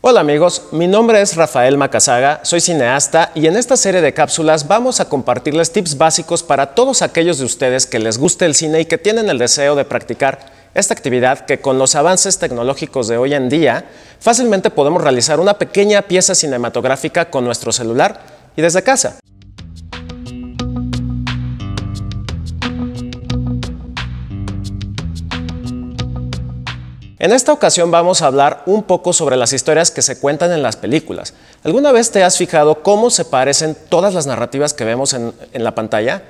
Hola amigos, mi nombre es Rafael Macazaga, soy cineasta y en esta serie de cápsulas vamos a compartirles tips básicos para todos aquellos de ustedes que les guste el cine y que tienen el deseo de practicar esta actividad que con los avances tecnológicos de hoy en día fácilmente podemos realizar una pequeña pieza cinematográfica con nuestro celular y desde casa. En esta ocasión vamos a hablar un poco sobre las historias que se cuentan en las películas. ¿Alguna vez te has fijado cómo se parecen todas las narrativas que vemos en la pantalla?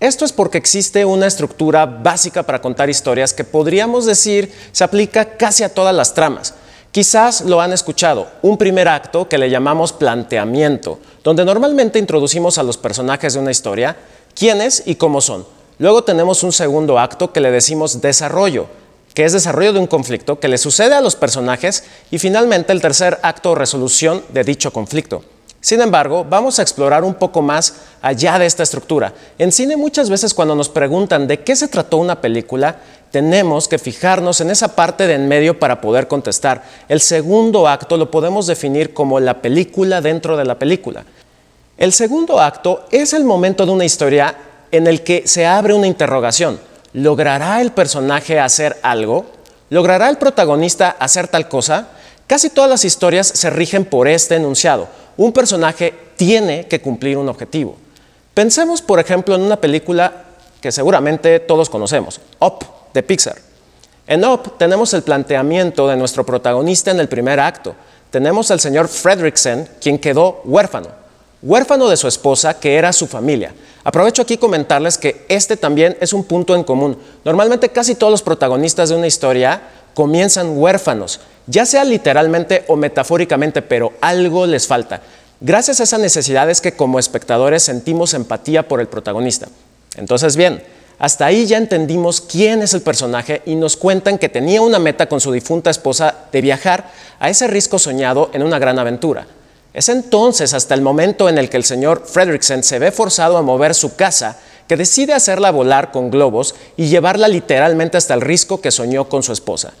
Esto es porque existe una estructura básica para contar historias que podríamos decir se aplica casi a todas las tramas. Quizás lo han escuchado, un primer acto que le llamamos planteamiento, donde normalmente introducimos a los personajes de una historia, quiénes y cómo son. Luego tenemos un segundo acto que le decimos desarrollo, que es desarrollo de un conflicto que le sucede a los personajes, y finalmente el tercer acto o resolución de dicho conflicto. Sin embargo, vamos a explorar un poco más allá de esta estructura. En cine muchas veces cuando nos preguntan de qué se trató una película, tenemos que fijarnos en esa parte de en medio para poder contestar. El segundo acto lo podemos definir como la película dentro de la película. El segundo acto es el momento de una historia en el que se abre una interrogación. ¿Logrará el personaje hacer algo? ¿Logrará el protagonista hacer tal cosa? Casi todas las historias se rigen por este enunciado. Un personaje tiene que cumplir un objetivo. Pensemos, por ejemplo, en una película que seguramente todos conocemos, Up, de Pixar. En Up tenemos el planteamiento de nuestro protagonista en el primer acto. Tenemos al señor Fredricksen, quien quedó huérfano de su esposa, que era su familia. Aprovecho aquí comentarles que este también es un punto en común. Normalmente casi todos los protagonistas de una historia comienzan huérfanos, ya sea literalmente o metafóricamente, pero algo les falta. Gracias a esa necesidad es que como espectadores sentimos empatía por el protagonista. Entonces bien, hasta ahí ya entendimos quién es el personaje y nos cuentan que tenía una meta con su difunta esposa de viajar a ese risco soñado en una gran aventura. Es entonces hasta el momento en el que el señor Fredricksen se ve forzado a mover su casa que decide hacerla volar con globos y llevarla literalmente hasta el risco que soñó con su esposa.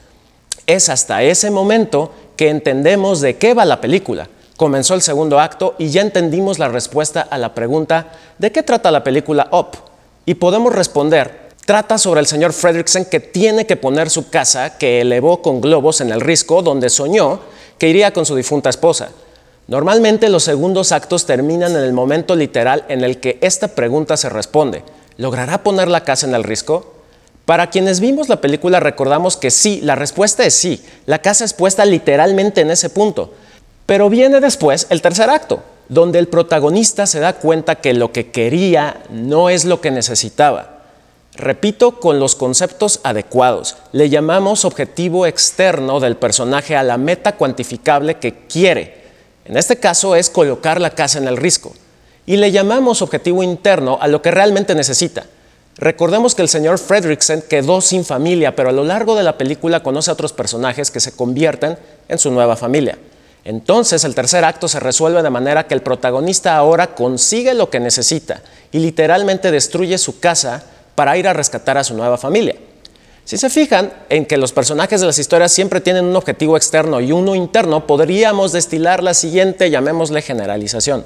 Es hasta ese momento que entendemos de qué va la película. Comenzó el segundo acto y ya entendimos la respuesta a la pregunta ¿de qué trata la película Up? Y podemos responder, trata sobre el señor Fredricksen que tiene que poner su casa que elevó con globos en el risco donde soñó que iría con su difunta esposa. Normalmente los segundos actos terminan en el momento literal en el que esta pregunta se responde. ¿Logrará poner la casa en el risco? Para quienes vimos la película recordamos que sí, la respuesta es sí. La casa es puesta literalmente en ese punto. Pero viene después el tercer acto, donde el protagonista se da cuenta que lo que quería no es lo que necesitaba. Repito, con los conceptos adecuados. Le llamamos objetivo externo del personaje a la meta cuantificable que quiere. En este caso es colocar la casa en el risco. Y le llamamos objetivo interno a lo que realmente necesita. Recordemos que el señor Fredricksen quedó sin familia, pero a lo largo de la película conoce a otros personajes que se convierten en su nueva familia. Entonces el tercer acto se resuelve de manera que el protagonista ahora consigue lo que necesita y literalmente destruye su casa para ir a rescatar a su nueva familia. Si se fijan en que los personajes de las historias siempre tienen un objetivo externo y uno interno, podríamos destilar la siguiente, llamémosle generalización.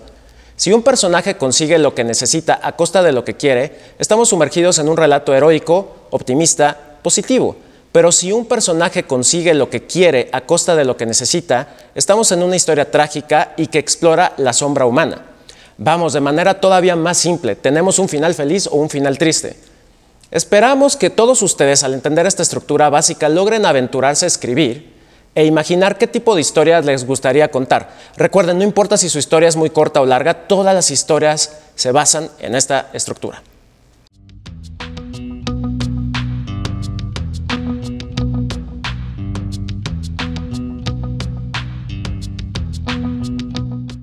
Si un personaje consigue lo que necesita a costa de lo que quiere, estamos sumergidos en un relato heroico, optimista, positivo. Pero si un personaje consigue lo que quiere a costa de lo que necesita, estamos en una historia trágica y que explora la sombra humana. Vamos, de manera todavía más simple, tenemos un final feliz o un final triste. Esperamos que todos ustedes, al entender esta estructura básica, logren aventurarse a escribir e imaginar qué tipo de historias les gustaría contar. Recuerden, no importa si su historia es muy corta o larga, todas las historias se basan en esta estructura.